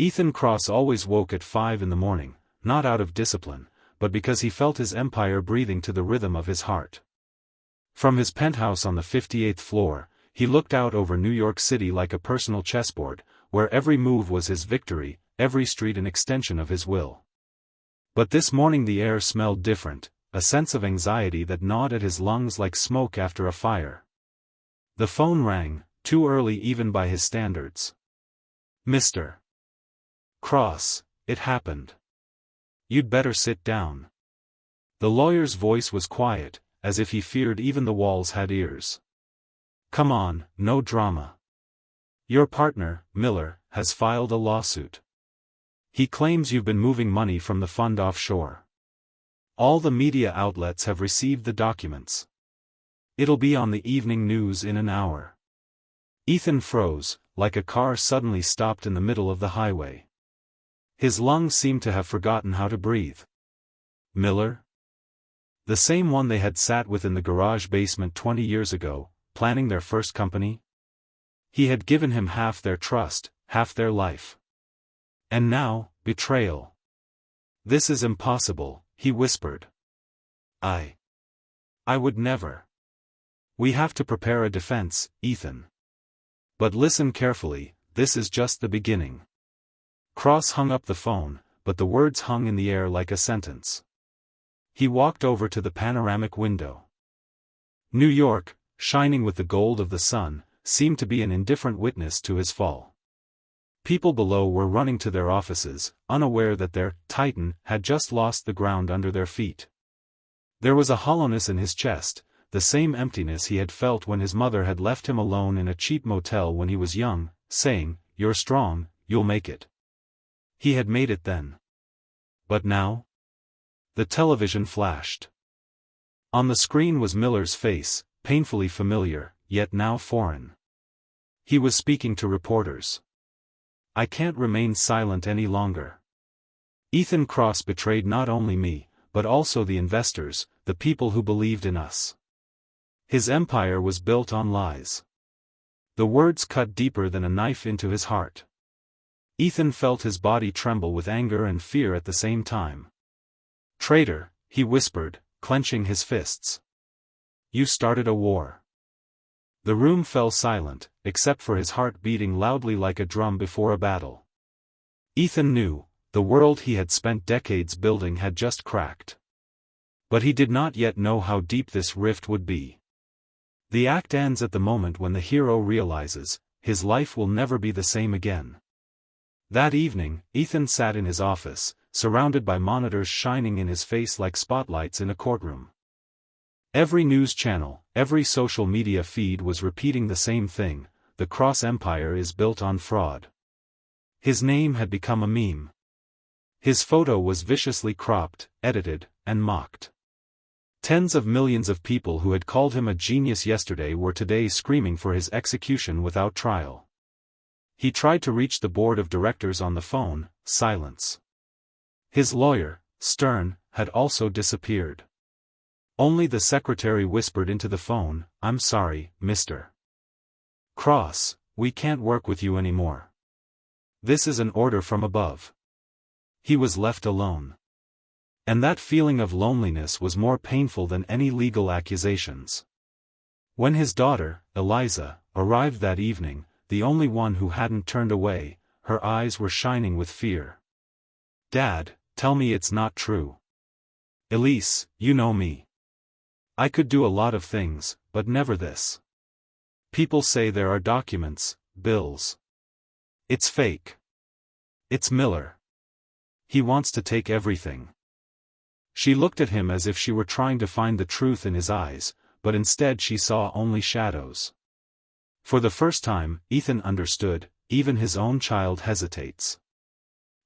Ethan Cross always woke at 5 in the morning, not out of discipline, but because he felt his empire breathing to the rhythm of his heart. From his penthouse on the 58th floor, he looked out over New York City like a personal chessboard, where every move was his victory, every street an extension of his will. But this morning the air smelled different, a sense of anxiety that gnawed at his lungs like smoke after a fire. The phone rang, too early even by his standards. "Mr. Cross, it happened. You'd better sit down." The lawyer's voice was quiet, as if he feared even the walls had ears. "Come on, no drama. Your partner, Miller, has filed a lawsuit. He claims you've been moving money from the fund offshore. All the media outlets have received the documents. It'll be on the evening news in an hour." Ethan froze, like a car suddenly stopped in the middle of the highway. His lungs seemed to have forgotten how to breathe. Miller? The same one they had sat with in the garage basement 20 years ago, planning their first company? He had given him half their trust, half their life. And now, betrayal. "This is impossible," he whispered. I would never. We have to prepare a defense, Ethan. But listen carefully, this is just the beginning. Cross hung up the phone, but the words hung in the air like a sentence. He walked over to the panoramic window. New York, shining with the gold of the sun, seemed to be an indifferent witness to his fall. People below were running to their offices, unaware that their titan had just lost the ground under their feet. There was a hollowness in his chest, the same emptiness he had felt when his mother had left him alone in a cheap motel when he was young, saying, "You're strong, you'll make it." He had made it then. But now? The television flashed. On the screen was Miller's face, painfully familiar, yet now foreign. He was speaking to reporters. "I can't remain silent any longer. Ethan Cross betrayed not only me, but also the investors, the people who believed in us. His empire was built on lies." The words cut deeper than a knife into his heart. Ethan felt his body tremble with anger and fear at the same time. "Traitor," he whispered, clenching his fists. "You started a war." The room fell silent, except for his heart beating loudly like a drum before a battle. Ethan knew, the world he had spent decades building had just cracked. But he did not yet know how deep this rift would be. The act ends at the moment when the hero realizes, his life will never be the same again. That evening, Ethan sat in his office, surrounded by monitors shining in his face like spotlights in a courtroom. Every news channel, every social media feed was repeating the same thing: the Cross Empire is built on fraud. His name had become a meme. His photo was viciously cropped, edited, and mocked. Tens of millions of people who had called him a genius yesterday were today screaming for his execution without trial. He tried to reach the board of directors on the phone, silence. His lawyer, Stern, had also disappeared. Only the secretary whispered into the phone, "I'm sorry, Mr. Cross, we can't work with you anymore. This is an order from above." He was left alone. And that feeling of loneliness was more painful than any legal accusations. When his daughter, Eliza, arrived that evening, the only one who hadn't turned away, her eyes were shining with fear. "Dad, tell me it's not true. Elise, you know me. I could do a lot of things, but never this. People say there are documents, bills. It's fake. It's Miller. He wants to take everything." She looked at him as if she were trying to find the truth in his eyes, but instead she saw only shadows. For the first time, Ethan understood, even his own child hesitates.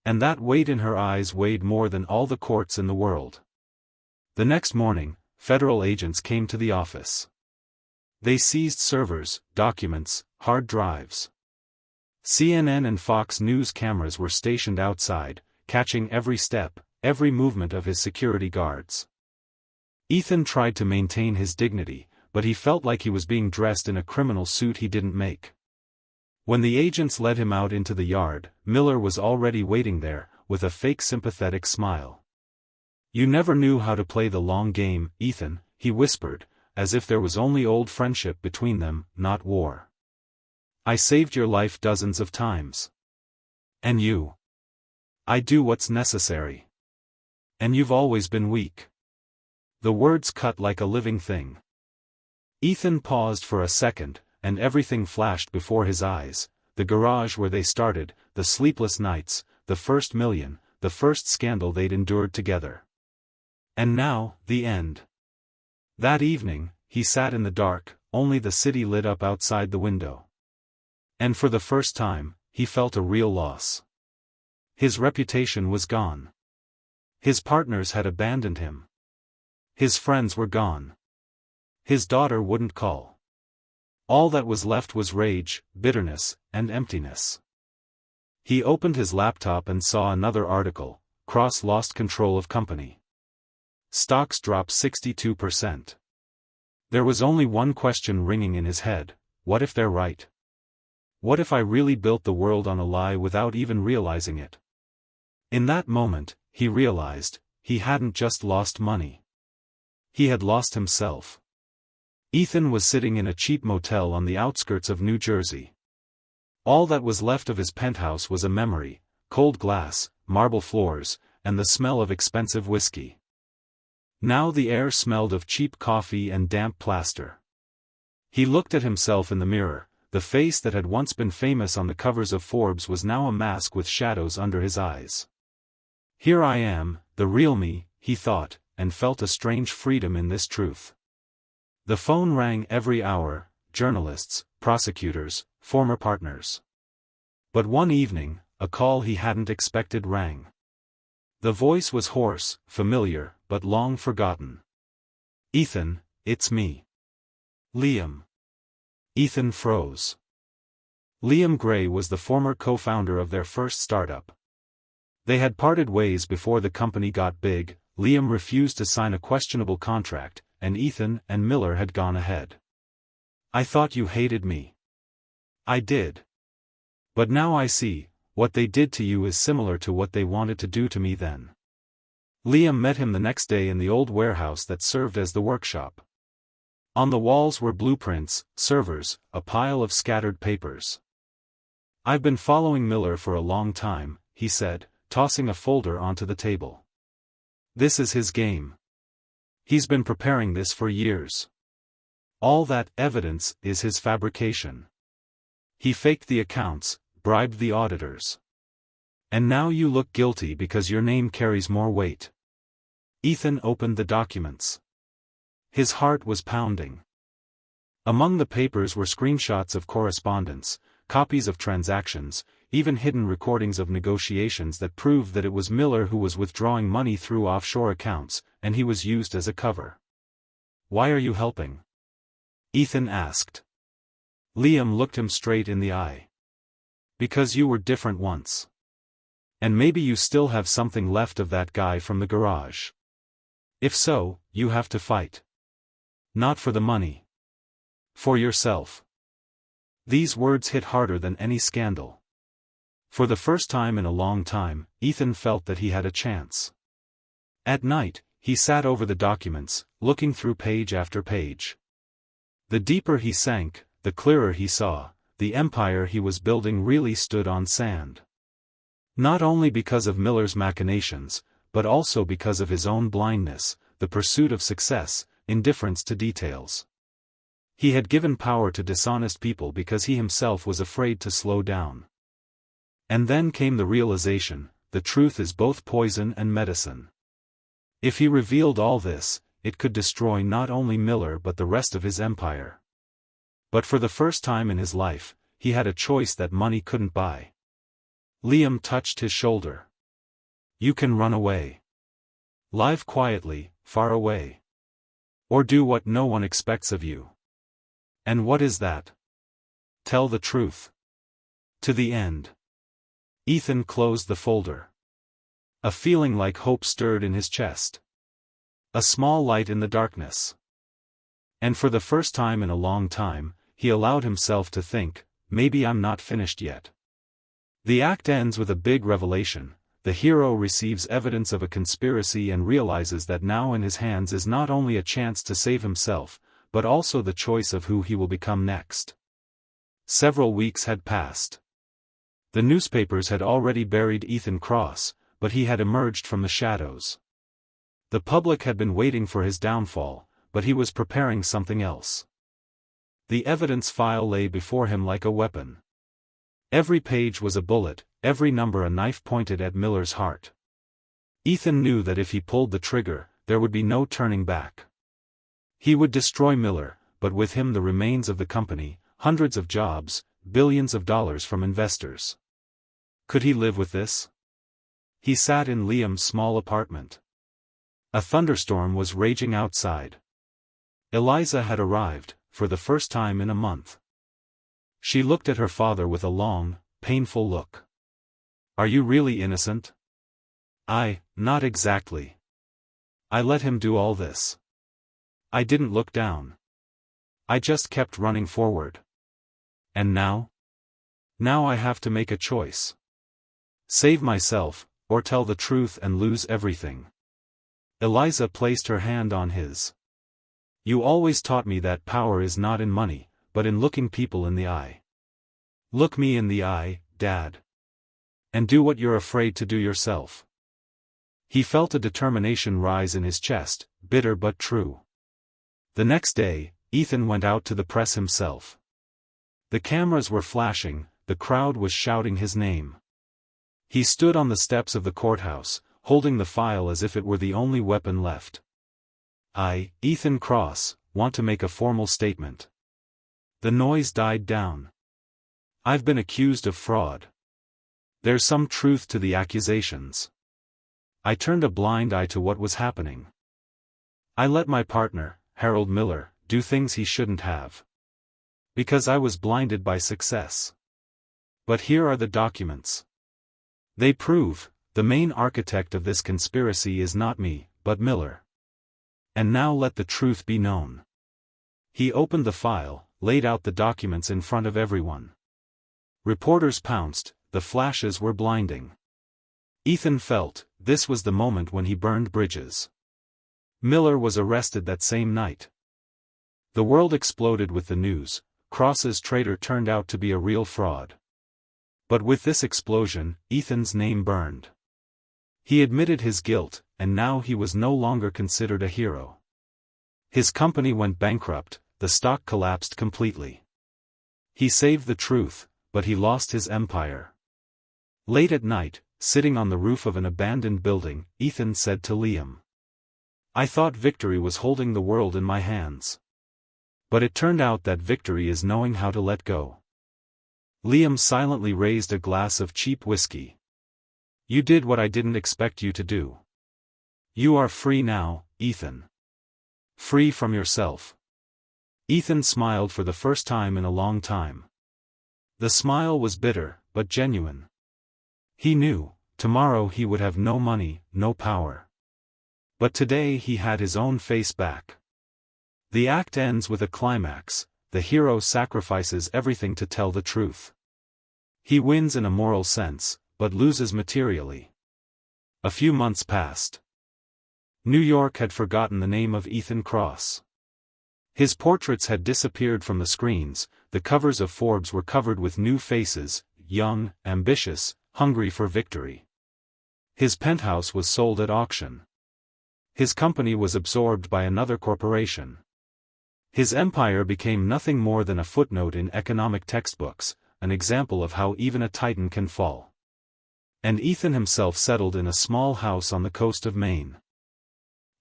And that weight in her eyes weighed more than all the courts in the world. The next morning, federal agents came to the office. They seized servers, documents, hard drives. CNN and Fox News cameras were stationed outside, catching every step, every movement of his security guards. Ethan tried to maintain his dignity, but he felt like he was being dressed in a criminal suit he didn't make. When the agents led him out into the yard, Miller was already waiting there, with a fake sympathetic smile. "You never knew how to play the long game, Ethan," he whispered, as if there was only old friendship between them, not war. "I saved your life dozens of times. And you? I do what's necessary. And you've always been weak." The words cut like a living thing. Ethan paused for a second, and everything flashed before his eyes: the garage where they started, the sleepless nights, the first million, the first scandal they'd endured together. And now, the end. That evening, he sat in the dark, only the city lit up outside the window. And for the first time, he felt a real loss. His reputation was gone. His partners had abandoned him. His friends were gone. His daughter wouldn't call. All that was left was rage, bitterness, and emptiness. He opened his laptop and saw another article: Cross lost control of company. Stocks dropped 62%. There was only one question ringing in his head: what if they're right? What if I really built the world on a lie without even realizing it? In that moment, he realized, he hadn't just lost money. He had lost himself. Ethan was sitting in a cheap motel on the outskirts of New Jersey. All that was left of his penthouse was a memory: cold glass, marble floors, and the smell of expensive whiskey. Now the air smelled of cheap coffee and damp plaster. He looked at himself in the mirror. The face that had once been famous on the covers of Forbes was now a mask with shadows under his eyes. "Here I am, the real me," he thought, and felt a strange freedom in this truth. The phone rang every hour: journalists, prosecutors, former partners. But one evening, a call he hadn't expected rang. The voice was hoarse, familiar, but long forgotten. "Ethan, it's me. Liam." Ethan froze. Liam Gray was the former co-founder of their first startup. They had parted ways before the company got big. Liam refused to sign a questionable contract, and Ethan and Miller had gone ahead. "I thought you hated me." "I did. But now I see, what they did to you is similar to what they wanted to do to me then." Liam met him the next day in the old warehouse that served as the workshop. On the walls were blueprints, servers, a pile of scattered papers. "I've been following Miller for a long time," he said, tossing a folder onto the table. "This is his game. He's been preparing this for years. All that evidence is his fabrication. He faked the accounts, bribed the auditors. And now you look guilty because your name carries more weight." Ethan opened the documents. His heart was pounding. Among the papers were screenshots of correspondence, copies of transactions, even hidden recordings of negotiations that proved that it was Miller who was withdrawing money through offshore accounts, and he was used as a cover. "Why are you helping?" Ethan asked. Liam looked him straight in the eye. "Because you were different once. And maybe you still have something left of that guy from the garage. If so, you have to fight. Not for the money. For yourself." These words hit harder than any scandal. For the first time in a long time, Ethan felt that he had a chance. At night, he sat over the documents, looking through page after page. The deeper he sank, the clearer he saw: the empire he was building really stood on sand. Not only because of Miller's machinations, but also because of his own blindness, the pursuit of success, indifference to details. He had given power to dishonest people because he himself was afraid to slow down. And then came the realization: the truth is both poison and medicine. If he revealed all this, it could destroy not only Miller but the rest of his empire. But for the first time in his life, he had a choice that money couldn't buy. Liam touched his shoulder. "You can run away. Live quietly, far away. Or do what no one expects of you." "And what is that?" "Tell the truth. To the end." Ethan closed the folder. A feeling like hope stirred in his chest. A small light in the darkness. And for the first time in a long time, he allowed himself to think, maybe I'm not finished yet. The act ends with a big revelation. The hero receives evidence of a conspiracy and realizes that now in his hands is not only a chance to save himself, but also the choice of who he will become next. Several weeks had passed. The newspapers had already buried Ethan Cross, but he had emerged from the shadows. The public had been waiting for his downfall, but he was preparing something else. The evidence file lay before him like a weapon. Every page was a bullet, every number a knife pointed at Miller's heart. Ethan knew that if he pulled the trigger, there would be no turning back. He would destroy Miller, but with him the remains of the company, hundreds of jobs, billions of dollars from investors. Could he live with this? He sat in Liam's small apartment. A thunderstorm was raging outside. Eliza had arrived, for the first time in a month. She looked at her father with a long, painful look. "Are you really innocent?" Not exactly. I let him do all this. I didn't look down. I just kept running forward. And now? Now I have to make a choice. Save myself, or tell the truth and lose everything." Eliza placed her hand on his. "You always taught me that power is not in money, but in looking people in the eye. Look me in the eye, Dad. And do what you're afraid to do yourself." He felt a determination rise in his chest, bitter but true. The next day, Ethan went out to the press himself. The cameras were flashing, the crowd was shouting his name. He stood on the steps of the courthouse, holding the file as if it were the only weapon left. "I, Ethan Cross, want to make a formal statement." The noise died down. "I've been accused of fraud. There's some truth to the accusations. I turned a blind eye to what was happening. I let my partner, Harold Miller, do things he shouldn't have. Because I was blinded by success. But here are the documents. They prove, the main architect of this conspiracy is not me, but Miller. And now let the truth be known." He opened the file, laid out the documents in front of everyone. Reporters pounced, the flashes were blinding. Ethan felt, this was the moment when he burned bridges. Miller was arrested that same night. The world exploded with the news. Cross's traitor turned out to be a real fraud. But with this explosion, Ethan's name burned. He admitted his guilt, and now he was no longer considered a hero. His company went bankrupt, the stock collapsed completely. He saved the truth, but he lost his empire. Late at night, sitting on the roof of an abandoned building, Ethan said to Liam, "I thought victory was holding the world in my hands. But it turned out that victory is knowing how to let go." Liam silently raised a glass of cheap whiskey. "You did what I didn't expect you to do. You are free now, Ethan. Free from yourself." Ethan smiled for the first time in a long time. The smile was bitter, but genuine. He knew, tomorrow he would have no money, no power. But today he had his own face back. The act ends with a climax. The hero sacrifices everything to tell the truth. He wins in a moral sense, but loses materially. A few months passed. New York had forgotten the name of Ethan Cross. His portraits had disappeared from the screens, the covers of Forbes were covered with new faces, young, ambitious, hungry for victory. His penthouse was sold at auction. His company was absorbed by another corporation. His empire became nothing more than a footnote in economic textbooks, an example of how even a titan can fall. And Ethan himself settled in a small house on the coast of Maine.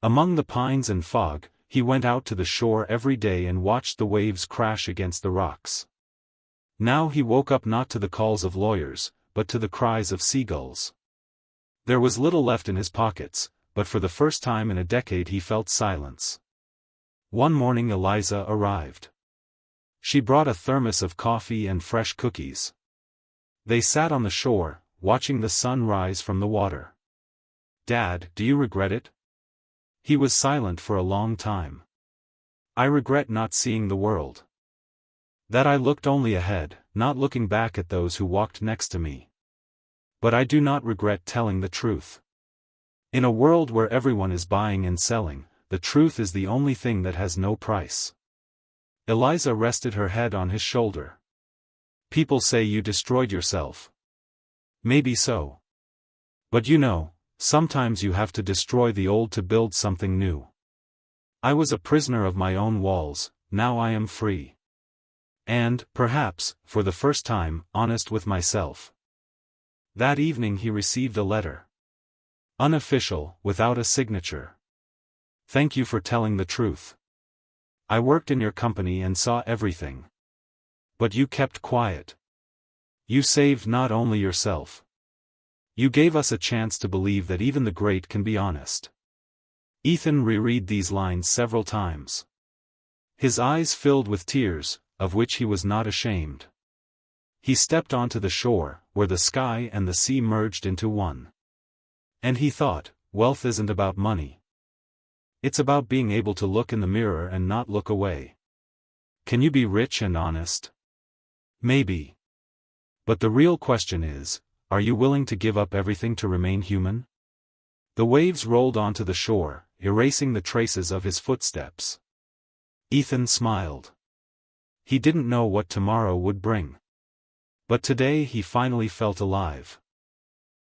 Among the pines and fog, he went out to the shore every day and watched the waves crash against the rocks. Now he woke up not to the calls of lawyers, but to the cries of seagulls. There was little left in his pockets, but for the first time in a decade he felt silence. One morning Eliza arrived. She brought a thermos of coffee and fresh cookies. They sat on the shore, watching the sun rise from the water. "Dad, do you regret it?" He was silent for a long time. "I regret not seeing the world. That I looked only ahead, not looking back at those who walked next to me. But I do not regret telling the truth. In a world where everyone is buying and selling, the truth is the only thing that has no price. Eliza rested her head on his shoulder. People say you destroyed yourself. Maybe so. But you know, sometimes you have to destroy the old to build something new. I was a prisoner of my own walls, now I am free. And, perhaps, for the first time, honest with myself. That evening he received a letter. Unofficial, without a signature. Thank you for telling the truth. I worked in your company and saw everything. But you kept quiet. You saved not only yourself. You gave us a chance to believe that even the great can be honest. Ethan reread these lines several times. His eyes filled with tears, of which he was not ashamed. He stepped onto the shore, where the sky and the sea merged into one. And he thought, wealth isn't about money. It's about being able to look in the mirror and not look away. Can you be rich and honest? Maybe. But the real question is, are you willing to give up everything to remain human? The waves rolled onto the shore, erasing the traces of his footsteps. Ethan smiled. He didn't know what tomorrow would bring. But today he finally felt alive.